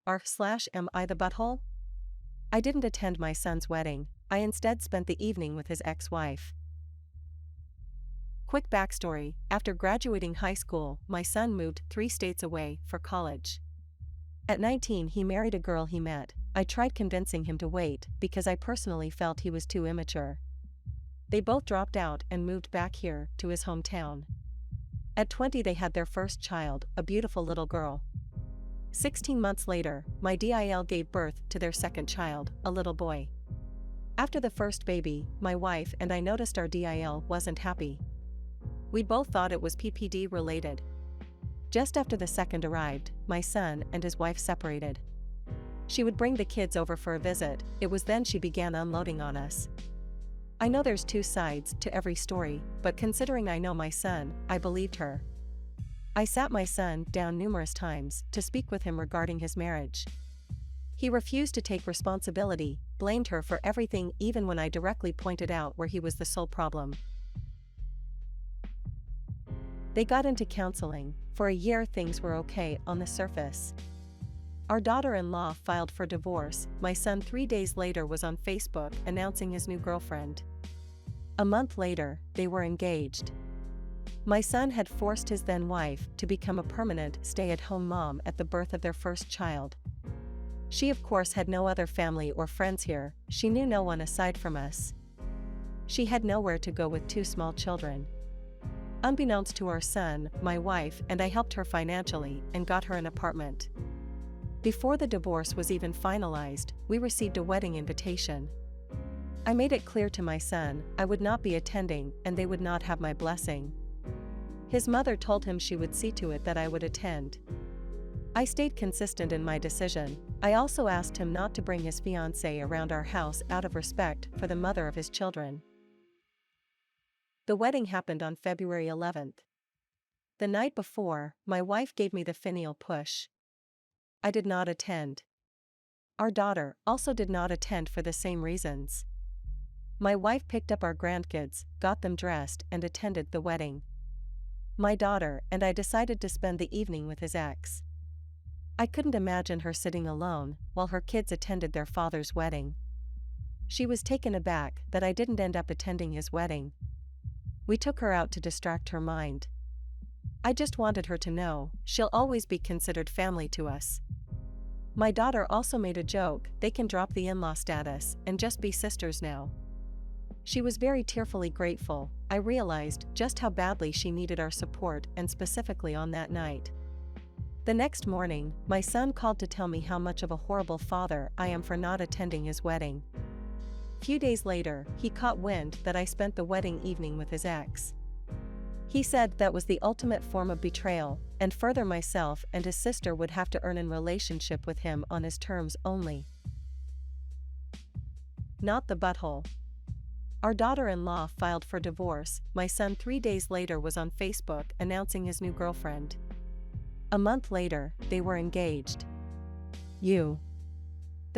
Am I the butthole? I didn't attend my son's wedding, I instead spent the evening with his ex-wife. Quick backstory: after graduating high school, my son moved 3 states away for college. At 19, he married a girl he met. I tried convincing him to wait because I personally felt he was too immature. They both dropped out and moved back here to his hometown. At 20, they had their first child, a beautiful little girl. 16 months later, my DIL gave birth to their second child, a little boy. After the first baby, my wife and I noticed our DIL wasn't happy. We both thought it was PPD related. Just after the second arrived, my son and his wife separated. She would bring the kids over for a visit. It was then she began unloading on us. I know there's 2 sides to every story, but considering I know my son, I believed her. I sat my son down numerous times to speak with him regarding his marriage. He refused to take responsibility, blamed her for everything even when I directly pointed out where he was the sole problem. They got into counseling. For a year things were okay on the surface. Our daughter-in-law filed for divorce. My son 3 days later was on Facebook announcing his new girlfriend. A month later, they were engaged. My son had forced his then-wife to become a permanent stay-at-home mom at the birth of their first child. She of course had no other family or friends here, she knew no one aside from us. She had nowhere to go with 2 small children. Unbeknownst to our son, my wife and I helped her financially and got her an apartment. Before the divorce was even finalized, we received a wedding invitation. I made it clear to my son I would not be attending and they would not have my blessing. His mother told him she would see to it that I would attend. I stayed consistent in my decision. I also asked him not to bring his fiancée around our house out of respect for the mother of his children. The wedding happened on February 11th. The night before, my wife gave me the finial push. I did not attend. Our daughter also did not attend for the same reasons. My wife picked up our grandkids, got them dressed and attended the wedding. My daughter and I decided to spend the evening with his ex. I couldn't imagine her sitting alone while her kids attended their father's wedding. She was taken aback that I didn't end up attending his wedding. We took her out to distract her mind. I just wanted her to know she'll always be considered family to us. My daughter also made a joke, they can drop the in-law status and just be sisters now. She was very tearfully grateful. I realized just how badly she needed our support, and specifically on that night. The next morning, my son called to tell me how much of a horrible father I am for not attending his wedding. Few days later, he caught wind that I spent the wedding evening with his ex. He said that was the ultimate form of betrayal, and further myself and his sister would have to earn a relationship with him on his terms only. Not the butthole. Our daughter-in-law filed for divorce. My son 3 days later was on Facebook announcing his new girlfriend. A month later, they were engaged. The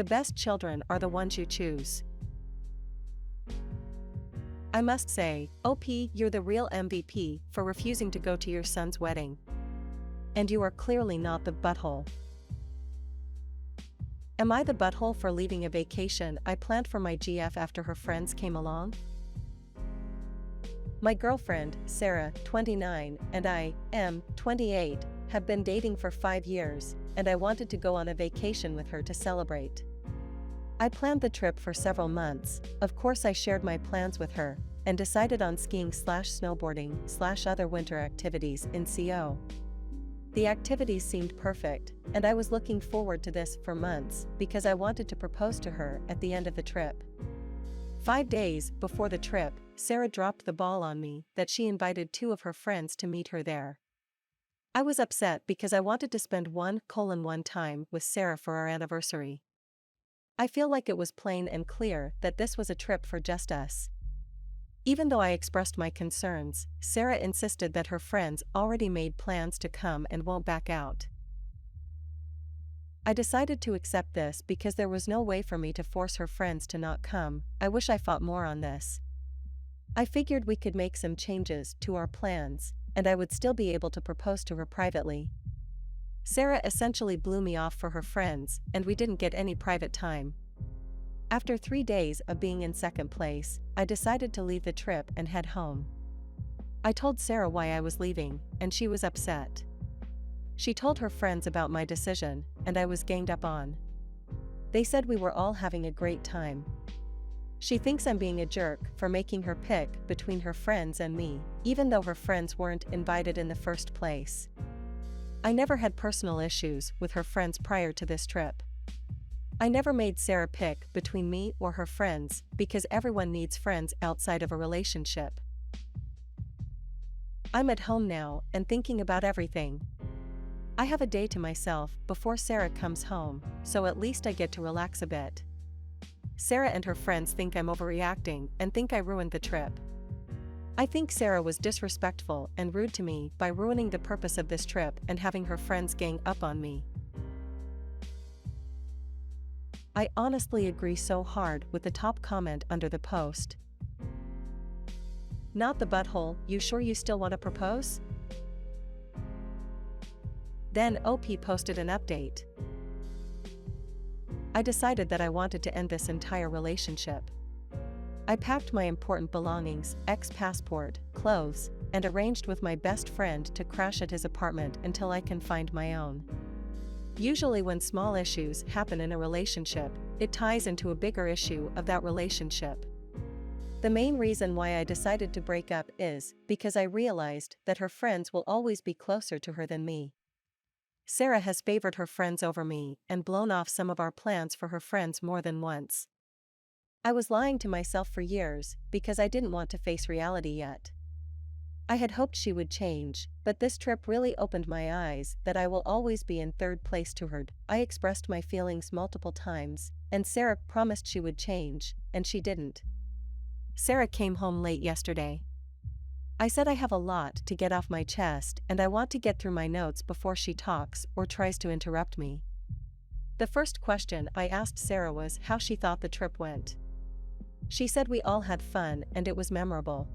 best children are the ones you choose. I must say, OP, you're the real MVP for refusing to go to your son's wedding. And you are clearly not the butthole. Am I the butthole for leaving a vacation I planned for my GF after her friends came along? My girlfriend, Sarah, 29, and I, M, 28, have been dating for 5 years, and I wanted to go on a vacation with her to celebrate. I planned the trip for several months. Of course I shared my plans with her, and decided on skiing/snowboarding/other winter activities in CO. The activities seemed perfect, and I was looking forward to this for months because I wanted to propose to her at the end of the trip. 5 days before the trip, Sarah dropped the ball on me that she invited 2 of her friends to meet her there. I was upset because I wanted to spend 1:1 time with Sarah for our anniversary. I feel like it was plain and clear that this was a trip for just us. Even though I expressed my concerns, Sarah insisted that her friends already made plans to come and won't back out. I decided to accept this because there was no way for me to force her friends to not come. I wish I fought more on this. I figured we could make some changes to our plans, and I would still be able to propose to her privately. Sarah essentially blew me off for her friends, and we didn't get any private time. After 3 days of being in second place, I decided to leave the trip and head home. I told Sarah why I was leaving, and she was upset. She told her friends about my decision, and I was ganged up on. They said we were all having a great time. She thinks I'm being a jerk for making her pick between her friends and me, even though her friends weren't invited in the first place. I never had personal issues with her friends prior to this trip. I never made Sarah pick between me or her friends because everyone needs friends outside of a relationship. I'm at home now and thinking about everything. I have a day to myself before Sarah comes home, so at least I get to relax a bit. Sarah and her friends think I'm overreacting and think I ruined the trip. I think Sarah was disrespectful and rude to me by ruining the purpose of this trip and having her friends gang up on me. I honestly agree so hard with the top comment under the post. Not the butthole, you sure you still want to propose? Then OP posted an update. I decided that I wanted to end this entire relationship. I packed my important belongings, ex-passport, clothes, and arranged with my best friend to crash at his apartment until I can find my own. Usually when small issues happen in a relationship, it ties into a bigger issue of that relationship. The main reason why I decided to break up is because I realized that her friends will always be closer to her than me. Sarah has favored her friends over me and blown off some of our plans for her friends more than once. I was lying to myself for years because I didn't want to face reality yet. I had hoped she would change, but this trip really opened my eyes that I will always be in third place to her. I expressed my feelings multiple times, and Sarah promised she would change, and she didn't. Sarah came home late yesterday. I said I have a lot to get off my chest and I want to get through my notes before she talks or tries to interrupt me. The first question I asked Sarah was how she thought the trip went. She said we all had fun and it was memorable.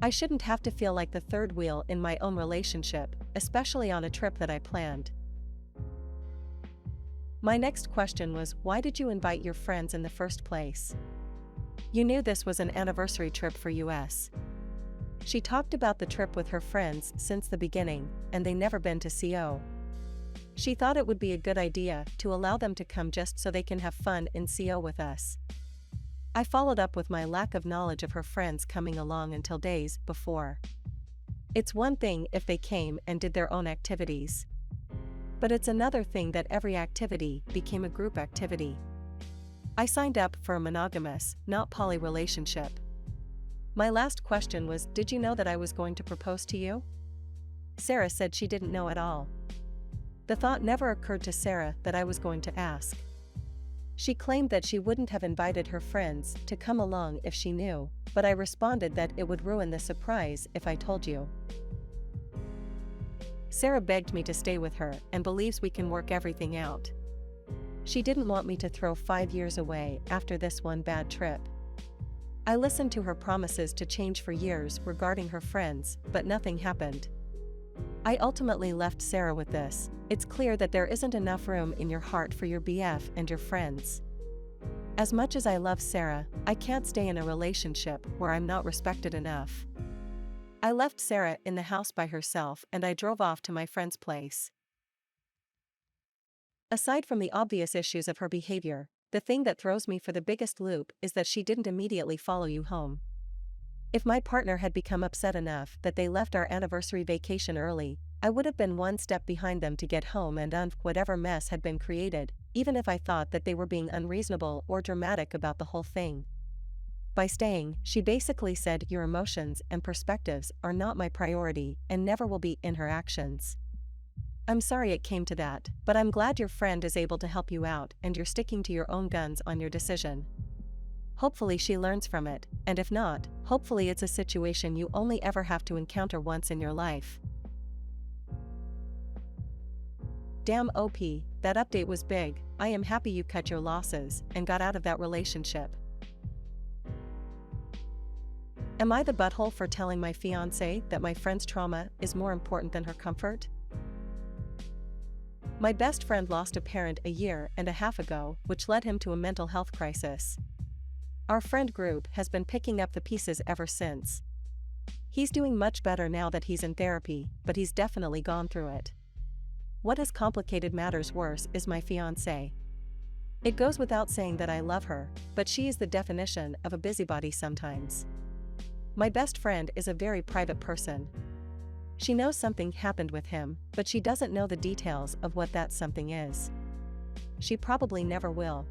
I shouldn't have to feel like the third wheel in my own relationship, especially on a trip that I planned. My next question was, why did you invite your friends in the first place? You knew this was an anniversary trip for US. She talked about the trip with her friends since the beginning, and they never been to CO. She thought it would be a good idea to allow them to come just so they can have fun in CO with us. I followed up with my lack of knowledge of her friends coming along until days before. It's one thing if they came and did their own activities. But it's another thing that every activity became a group activity. I signed up for a monogamous, not poly relationship. My last question was, did you know that I was going to propose to you? Sarah said she didn't know at all. The thought never occurred to Sarah that I was going to ask. She claimed that she wouldn't have invited her friends to come along if she knew, but I responded that it would ruin the surprise if I told you. Sarah begged me to stay with her and believes we can work everything out. She didn't want me to throw 5 years away after this one bad trip. I listened to her promises to change for years regarding her friends, but nothing happened. I ultimately left Sarah with this: it's clear that there isn't enough room in your heart for your BF and your friends. As much as I love Sarah, I can't stay in a relationship where I'm not respected enough. I left Sarah in the house by herself and I drove off to my friend's place. Aside from the obvious issues of her behavior, the thing that throws me for the biggest loop is that she didn't immediately follow you home. If my partner had become upset enough that they left our anniversary vacation early, I would have been one step behind them to get home and unf whatever mess had been created, even if I thought that they were being unreasonable or dramatic about the whole thing. By staying, she basically said your emotions and perspectives are not my priority and never will be in her actions. I'm sorry it came to that, but I'm glad your friend is able to help you out and you're sticking to your own guns on your decision. Hopefully she learns from it, and if not, hopefully it's a situation you only ever have to encounter once in your life. Damn OP, that update was big. I am happy you cut your losses and got out of that relationship. Am I the butthole for telling my fiancé that my friend's trauma is more important than her comfort? My best friend lost a parent a year and a half ago, which led him to a mental health crisis. Our friend group has been picking up the pieces ever since. He's doing much better now that he's in therapy, but he's definitely gone through it. What has complicated matters worse is my fiancée. It goes without saying that I love her, but she is the definition of a busybody sometimes. My best friend is a very private person. She knows something happened with him, but she doesn't know the details of what that something is. She probably never will.